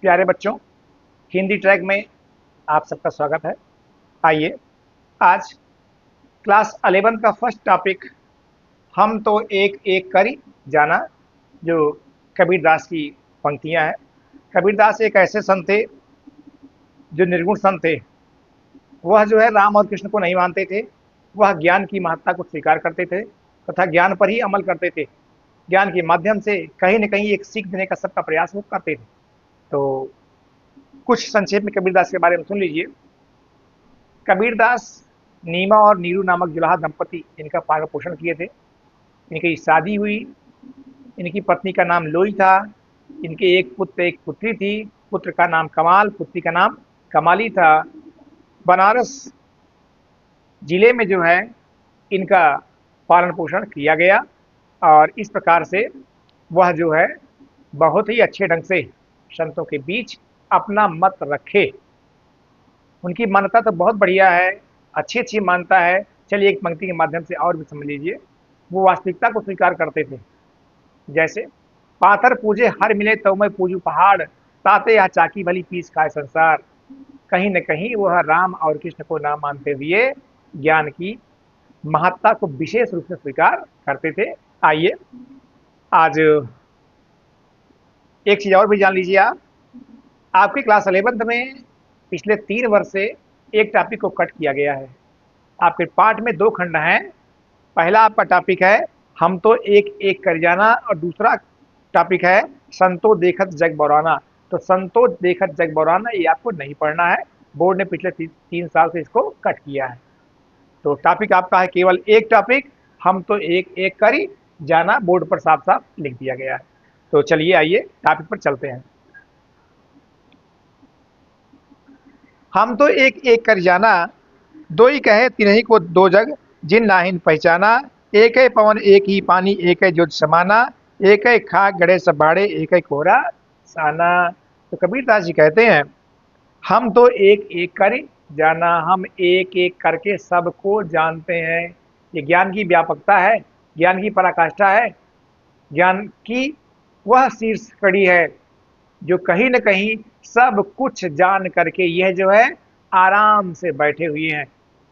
प्यारे बच्चों, हिंदी ट्रैक में आप सबका स्वागत है। आइए आज क्लास 11 का फर्स्ट टॉपिक हम तो एक एक करी जाना, जो कबीरदास की पंक्तियां हैं। कबीरदास एक ऐसे संत थे जो निर्गुण संत थे। वह जो है राम और कृष्ण को नहीं मानते थे। वह ज्ञान की महत्ता को स्वीकार करते थे तथा ज्ञान पर ही अमल करते थे। ज्ञान के माध्यम से कहीं न कहीं एक सीख देने का सबका प्रयास वो करते थे। तो कुछ संक्षेप में कबीरदास के बारे में सुन लीजिए। कबीरदास नीमा और नीरू नामक जुलाहा दंपति इनका पालन पोषण किए थे। इनकी शादी हुई। इनकी पत्नी का नाम लोई था। इनके एक पुत्र एक पुत्री थी। पुत्र का नाम कमाल, पुत्री का नाम कमाली था। बनारस जिले में जो है इनका पालन पोषण किया गया और इस प्रकार से वह जो है बहुत ही अच्छे ढंग से संतों के बीच अपना मत रखे। उनकी मान्यता तो बहुत बढ़िया है, अच्छी अच्छी मान्यता है। चलिए एक पंक्ति के माध्यम से और भी समझ लीजिए। वो वास्तविकता को स्वीकार करते थे। जैसे पाथर पूजे हर मिले तो मैं पूजू पहाड़, ताते या चाकी भली पीस खाए संसार। कहीं न कहीं वह राम और कृष्ण को ना मानते हुए ज्ञान की महत्ता को विशेष रूप से स्वीकार करते थे। आइए आज एक चीज और भी जान लीजिए। आप आपकी क्लास 11th में पिछले 3 वर्ष से एक टॉपिक को कट किया गया है। आपके पाठ में 2 खंड हैं। पहला आपका टॉपिक है हम तो एक एक कर जाना और दूसरा टॉपिक है संतो देखत जग बौराना। तो संतो देखत जग बौराना ये आपको नहीं पढ़ना है। बोर्ड ने पिछले 3 साल से इसको कट किया है। तो टॉपिक आपका है केवल एक टॉपिक, हम तो एक एक कर ही जाना। बोर्ड पर साफ साफ लिख दिया गया है। तो चलिए आइए टॉपिक पर चलते हैं। हम तो एक एक कर जाना, दो ही कहे तिन्ही को दो जग, जिन नाहिन पहचाना। एक है पवन एक ही पानी, एक है ज्योति समाना। एक है खाक गड़े सब बाड़े, एक है कोहरा साना। तो कबीरदास जी कहते हैं हम तो एक एक कर जाना, हम एक एक करके सबको जानते हैं। ये ज्ञान की व्यापकता है, ज्ञान की पराकाष्ठा है, ज्ञान की वह शीर्ष कड़ी है जो कहीं न कहीं सब कुछ जान करके यह जो है आराम से बैठे हुए हैं।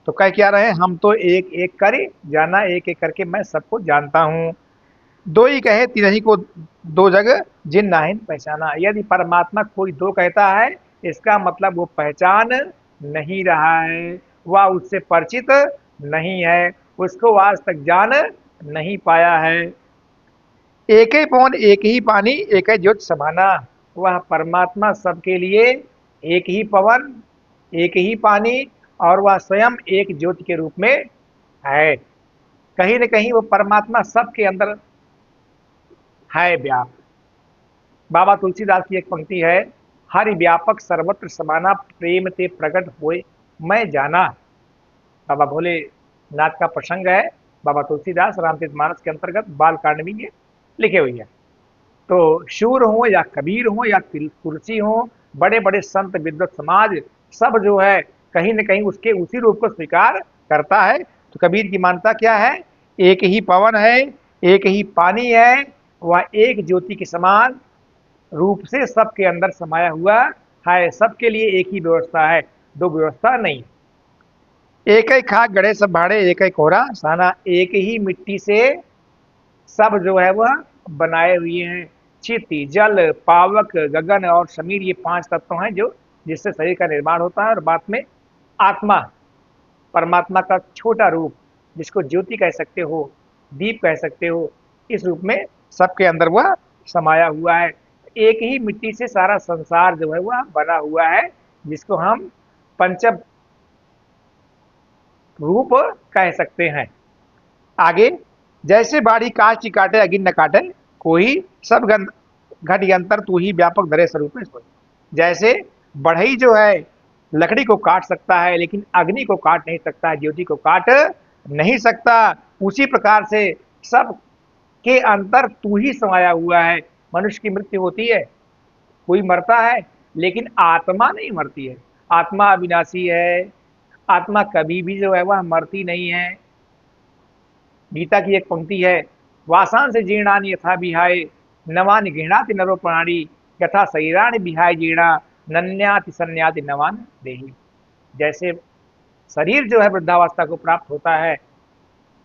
तो कह क्या रहे हैं, हम तो एक एक कर जाना, एक एक करके मैं सबको जानता हूँ। दो ही कहे तिन्ही को दो जग, जिन नाहिन पहचाना। यदि परमात्मा कोई दो कहता है इसका मतलब वो पहचान नहीं रहा है, वह उससे परिचित नहीं है, उसको आज तक जान नहीं पाया है। एक ही पवन एक ही पानी, एक ही ज्योति समाना। वह परमात्मा सबके लिए एक ही पवन, एक ही पानी और वह स्वयं एक ज्योति के रूप में है। कहीं न कहीं वो परमात्मा सबके अंदर है व्याप्त। बाबा तुलसीदास की एक पंक्ति है, हरि व्यापक सर्वत्र समाना, प्रेम ते प्रकट होए मैं जाना। बाबा भोलेनाथ का प्रसंग है। बाबा तुलसीदास रामचरितमानस के अंतर्गत बालकांड में ये लिखे हुई है। तो शूर हो या कबीर हो या तुलसी हो, बड़े बड़े संत विद्वत समाज सब जो है कहीं न कहीं उसके उसी रूप को स्वीकार करता है। तो कबीर की मान्यता क्या है, एक ही पवन है, एक ही पानी है, वह एक ज्योति के समान रूप से सबके अंदर समाया हुआ है। सबके लिए एक ही व्यवस्था है, दो व्यवस्था नहीं। एक ही खाक गड़े सब भाड़े, एक ही कोहरा साना। एक ही मिट्टी से सब जो है वह बनाए हुए हैं। चित्ती, जल, पावक, गगन और समीर, ये 5 तत्व हैं जो जिससे शरीर का निर्माण होता है। और बाद में आत्मा, परमात्मा का छोटा रूप जिसको ज्योति कह सकते हो, दीप कह सकते हो, इस रूप में सबके अंदर वह समाया हुआ है। एक ही मिट्टी से सारा संसार जो है वह बना हुआ है, जिसको हम पंच रूप कह सकते हैं। आगे जैसे बाड़ी काट काटे अगिन न काटे, कोई सब घट यंत्र तू ही व्यापक धरे स्वरूप में सोई। जैसे बढ़ई जो है लकड़ी को काट सकता है लेकिन अग्नि को काट नहीं सकता है, ज्योति को काट नहीं सकता। उसी प्रकार से सब के अंतर तू ही समाया हुआ है। मनुष्य की मृत्यु होती है, कोई मरता है, लेकिन आत्मा नहीं मरती है। आत्मा अविनाशी है, आत्मा कभी भी जो है वह मरती नहीं है। गीता की एक पंक्ति है, वासान से जीर्णानि यथा विहाय, नवानि गृह्णाति नरो प्राणी। यथा शरीराणि विहाय जीर्णा नन्याति सन्याति नवान देहि। जैसे शरीर जो है वृद्धावस्था को प्राप्त होता है,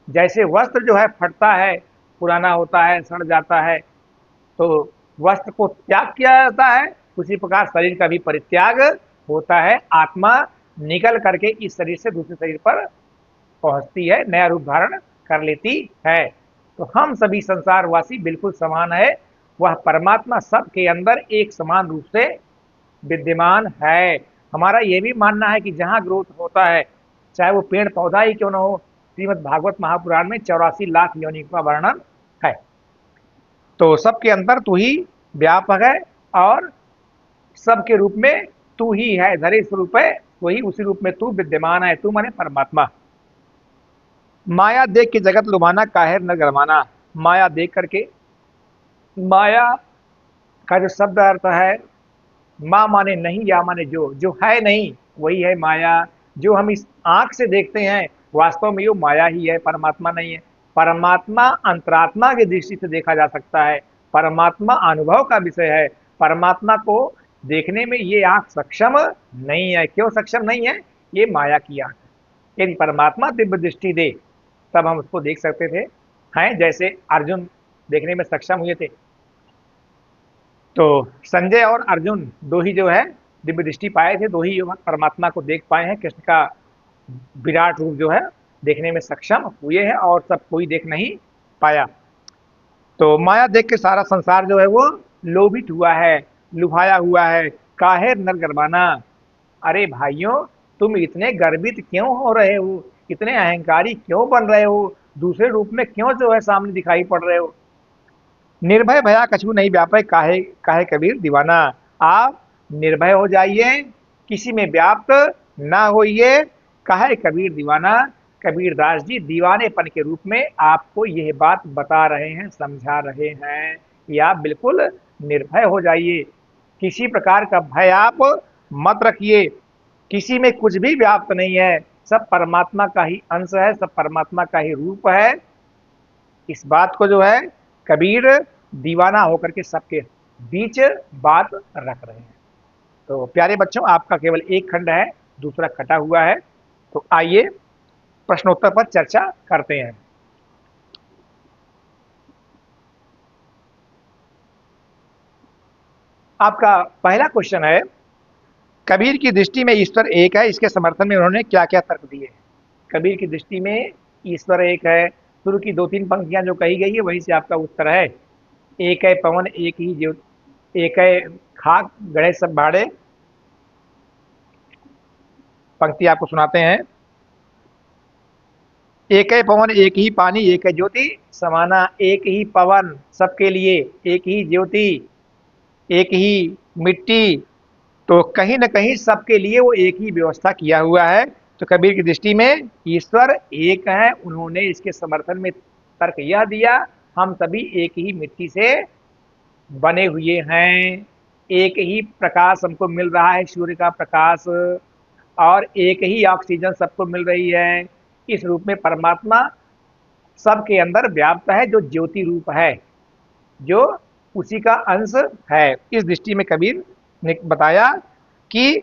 जैसे वस्त्र जो है फटता है, पुराना होता है, सड़ जाता है, तो वस्त्र को त्याग किया जाता है, उसी प्रकार शरीर का भी परित्याग होता है। आत्मा निकल करके इस शरीर से दूसरे शरीर पर पहुंचती है, नया रूप धारण कर लेती है। तो हम सभी संसारवासी बिल्कुल समान है, वह परमात्मा सबके अंदर एक समान रूप से विद्यमान है। हमारा यह भी मानना है कि जहां ग्रोथ होता है, चाहे वो पेड़ पौधा ही क्यों न हो, श्रीमद् भागवत महापुराण में 84 लाख योनि का वर्णन है। तो सबके अंदर तू ही व्यापक है और सबके रूप में तू ही है, धरे स्वरूप है, वही उसी रूप में तू विद्यमान है, तू माने परमात्मा। माया देख के जगत लुभाना, काहे न गरमाना। माया देख करके, माया का जो शब्द अर्थ है, माँ माने नहीं, या माने जो, जो है नहीं वही है माया। जो हम इस आंख से देखते हैं वास्तव में वो माया ही है, परमात्मा नहीं है। परमात्मा अंतरात्मा की दृष्टि से देखा जा सकता है, परमात्मा अनुभव का विषय है। परमात्मा को देखने में ये आंख सक्षम नहीं है। क्यों सक्षम नहीं है? ये माया की आंख है। यदि परमात्मा दिव्य दृष्टि दे तब हम उसको देख सकते थे, हैं जैसे अर्जुन देखने में सक्षम हुए थे। तो संजय और अर्जुन दो ही जो है दिव्य दृष्टि पाए थे, दो ही जो परमात्मा को देख पाए हैं। कृष्ण का विराट रूप जो है देखने में सक्षम हुए हैं और सब कोई देख नहीं पाया। तो माया देख के सारा संसार जो है वो लोभित हुआ है, लुभाया हुआ है। काहे नर गरबाना। अरे भाइयों, तुम इतने गर्वित क्यों हो रहे हो, इतने अहंकारी क्यों बन रहे हो, दूसरे रूप में क्यों जो है सामने दिखाई पड़ रहे हो। निर्भय भया कछु नहीं व्यापक, काहे काहे कबीर दीवाना। आप निर्भय हो जाइए, किसी में व्याप्त ना होइए, काहे कबीर दीवाना। कबीर दास जी दीवानेपन के रूप में आपको यह बात बता रहे हैं, समझा रहे हैं कि आप बिल्कुल निर्भय हो जाइए, किसी प्रकार का भय आप मत रखिए। किसी में कुछ भी व्याप्त नहीं है, सब परमात्मा का ही अंश है, सब परमात्मा का ही रूप है। इस बात को जो है कबीर दीवाना होकर के सबके बीच बात रख रहे हैं। तो प्यारे बच्चों, आपका केवल एक खंड है, दूसरा कटा हुआ है। तो आइए प्रश्नोत्तर पर चर्चा करते हैं। आपका पहला क्वेश्चन है, कबीर की दृष्टि में ईश्वर एक है, इसके समर्थन में उन्होंने क्या क्या तर्क दिए। कबीर की दृष्टि में ईश्वर एक है, शुरू की 2-3 पंक्तियां जो कही गई है वहीं से आपका उत्तर है। एक है पवन एक ही ज्योत, एक है खाक गणेश सब भाड़े। पंक्ति आपको सुनाते हैं। एक है पवन एक ही पानी, एक है ज्योति समाना। एक ही पवन सबके लिए, एक ही ज्योति, एक ही मिट्टी, तो कहीं न कहीं सबके लिए वो एक ही व्यवस्था किया हुआ है। तो कबीर की दृष्टि में ईश्वर एक है। उन्होंने इसके समर्थन में तर्क यह दिया, हम सभी एक ही मिट्टी से बने हुए हैं, एक ही प्रकाश हमको मिल रहा है, सूर्य का प्रकाश, और एक ही ऑक्सीजन सबको मिल रही है। इस रूप में परमात्मा सबके अंदर व्याप्त है, जो ज्योति रूप है, जो उसी का अंश है। इस दृष्टि में कबीर ने बताया कि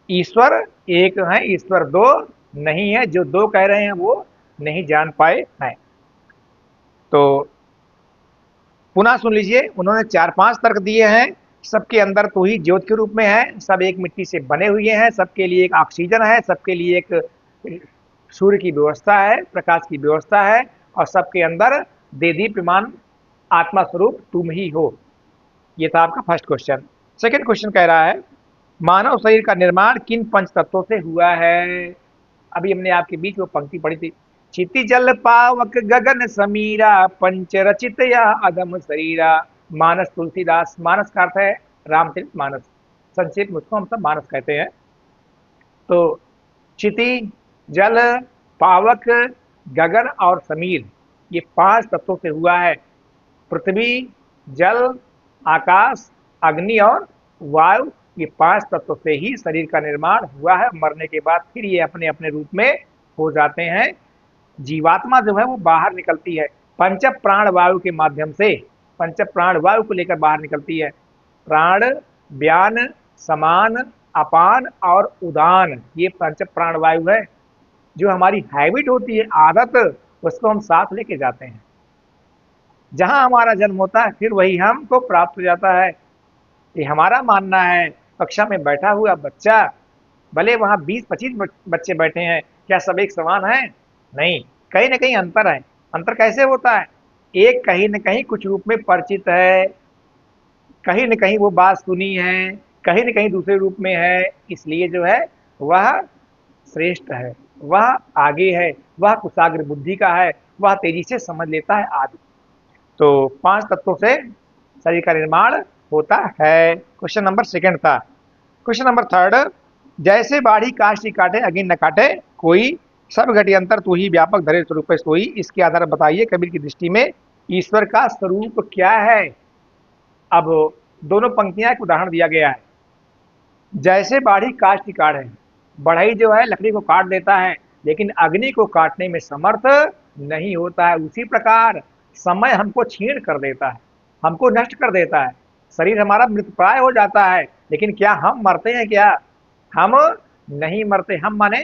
ईश्वर एक है, ईश्वर दो नहीं है। जो दो कह रहे हैं वो नहीं जान पाए हैं। तो पुनः सुन लीजिए, उन्होंने 4-5 तर्क दिए हैं। सबके अंदर तो ही ज्योत के रूप में है, सब एक मिट्टी से बने हुए हैं, सबके लिए एक ऑक्सीजन है, सबके लिए एक सूर्य की व्यवस्था है, प्रकाश की व्यवस्था है, और सबके अंदर देदीप्यमान आत्मा स्वरूप तुम ही हो। ये था आपका फर्स्ट क्वेश्चन। सेकंड क्वेश्चन कह रहा है, मानव शरीर का निर्माण किन पंच तत्वों से हुआ है। अभी हमने आपके बीच वो पंक्ति पढ़ी थी, क्षिति जल पावक गगन समीरा, पंच रचित या अदम शरीरा। मानस तुलसीदास, मानस का अर्थ है रामचरित मानस, संक्षेप में उसको हम सब मानस कहते हैं। तो क्षिति, जल, पावक, गगन और समीर, ये 5 तत्वों से हुआ है। पृथ्वी, जल, आकाश, अग्नि और वायु, ये 5 तत्व से ही शरीर का निर्माण हुआ है। मरने के बाद फिर ये अपने अपने रूप में हो जाते हैं। जीवात्मा जो है वो बाहर निकलती है पंच प्राण वायु के माध्यम से, पंच प्राण वायु को लेकर बाहर निकलती है। प्राण, व्यान, समान, अपान और उदान, ये पंच प्राणवायु है। जो हमारी हैबिट होती है, आदत, उसको हम साथ लेके जाते हैं। जहां हमारा जन्म होता है फिर वही हमको प्राप्त हो जाता है। ये हमारा मानना है। कक्षा में बैठा हुआ बच्चा, भले वहां 20-25 बच्चे बैठे हैं, क्या सब एक समान है? नहीं, कहीं ना कहीं अंतर है। अंतर कैसे होता है? एक कहीं न कहीं कुछ रूप में परिचित है, कहीं न कहीं वो बात सुनी है, कहीं न कहीं दूसरे रूप में है, इसलिए जो है वह श्रेष्ठ है, वह आगे है, वह कुशाग्र बुद्धि का है, वह तेजी से समझ लेता है आदि। तो 5 तत्वों से शरीर का निर्माण होता है। क्वेश्चन नंबर सेकंड था। क्वेश्चन नंबर थर्ड, जैसे बाढ़ी काष्ठी काटे अगिन न काटे कोई, सब घटी अंतर तू ही व्यापक धरे स्वरूप सोई। इसके आधार पर बताइए कबीर की दृष्टि में ईश्वर का स्वरूप क्या है? अब दोनों पंक्तियां एक उदाहरण दिया गया है। जैसे बाढ़ी काष्ठी काटे, बढ़ई जो है लकड़ी को काट देता है, लेकिन अग्नि को काटने में समर्थ नहीं होता है। उसी प्रकार समय हमको छीण कर देता है, हमको नष्ट कर देता है, शरीर हमारा मृतप्राय हो जाता है, लेकिन क्या हम मरते हैं? क्या हम नहीं मरते? हम माने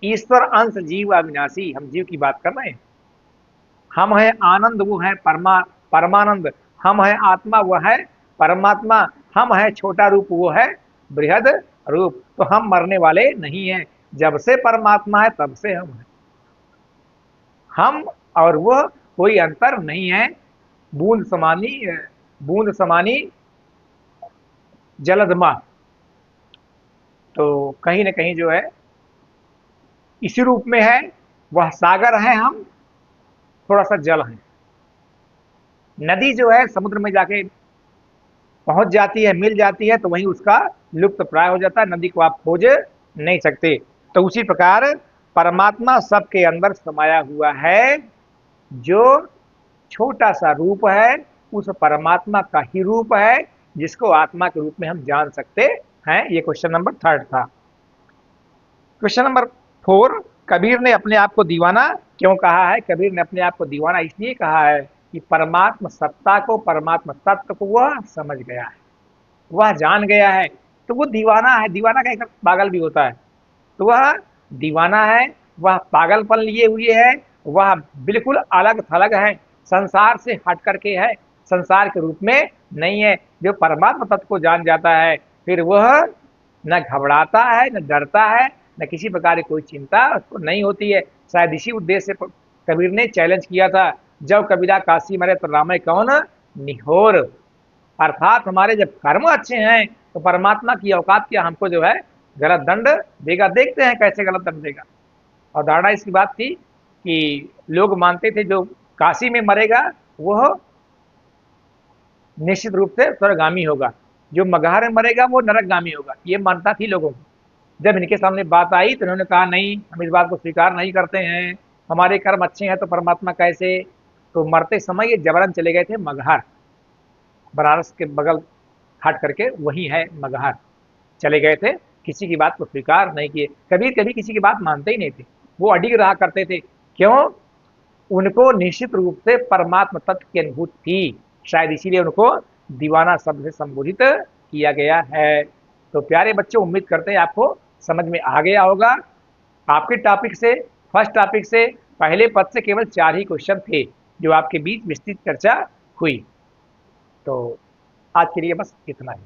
ईश्वर अंश जीव अविनाशी, हम जीव की बात कर रहे हैं। हम है आनंद, वो है परमानंद। हम है आत्मा, वो है परमात्मा। हम है छोटा रूप, वो है बृहद रूप। तो हम मरने वाले नहीं हैं। जब से परमात्मा है तब से हम हैं। हम और वह कोई अंतर नहीं है। बूंद समानी, बूंद समानी जलदमा। तो कहीं ना कहीं जो है इसी रूप में है। वह सागर है, हम थोड़ा सा जल है। नदी जो है समुद्र में जाके पहुंच जाती है, मिल जाती है, तो वहीं उसका लुप्त प्राय हो जाता है। नदी को आप खोज नहीं सकते। तो उसी प्रकार परमात्मा सबके अंदर समाया हुआ है। जो छोटा सा रूप है, उस परमात्मा का ही रूप है, जिसको आत्मा के रूप में हम जान सकते हैं। ये क्वेश्चन नंबर थर्ड था। क्वेश्चन नंबर फोर, कबीर ने अपने आप को दीवाना क्यों कहा है? कबीर ने अपने आप को दीवाना इसलिए कहा है कि परमात्म सत्ता को, परमात्म तत्व को वह समझ गया है, वह जान गया है। तो वो दीवाना है। दीवाना का एक पागल भी होता है। तो वह दीवाना है, वह पागलपन लिए हुए है, वह बिल्कुल अलग थलग है, संसार से हट करके है, संसार के रूप में नहीं है। जो परमात्मा तत्व को जान जाता है, फिर वह न घबराता है, न डरता है, न किसी प्रकार की कोई चिंता उसको नहीं होती है। शायद इसी उद्देश्य से कबीर ने चैलेंज किया था, जब कबीरा काशी मरे तो रामे कौन निहोर। अर्थात हमारे जब कर्म अच्छे हैं तो परमात्मा की औकात क्या, हमको जो है गलत दंड देगा। देखते हैं कैसे गलत दंड देगा। और धारणा इसकी बात थी कि लोग मानते थे जो काशी में मरेगा वह निश्चित रूप से स्वर्गगामी होगा, जो मगहर में मरेगा वो नरकगामी होगा। ये मानता थी लोगों को। जब इनके सामने बात आई तो इन्होंने कहा नहीं, हम इस बात को स्वीकार नहीं करते हैं, हमारे कर्म अच्छे हैं तो परमात्मा कैसे। तो मरते समय ये जबरन चले गए थे मगहर, बनारस के बगल हट करके वही है मगहर, चले गए थे। किसी की बात को स्वीकार नहीं किए। कबीर कभी किसी की बात मानते ही नहीं थे, वो अडिग रहा करते थे। क्यों? उनको निश्चित रूप से परमात्मा तत्व की अनुभूति थी। शायद इसीलिए उनको दीवाना शब्द से संबोधित किया गया है। तो प्यारे बच्चों, उम्मीद करते हैं आपको समझ में आ गया होगा। आपके टॉपिक से, फर्स्ट टॉपिक से पहले पद से केवल 4 ही क्वेश्चन थे जो आपके बीच विस्तृत चर्चा हुई। तो आज के लिए बस इतना ही।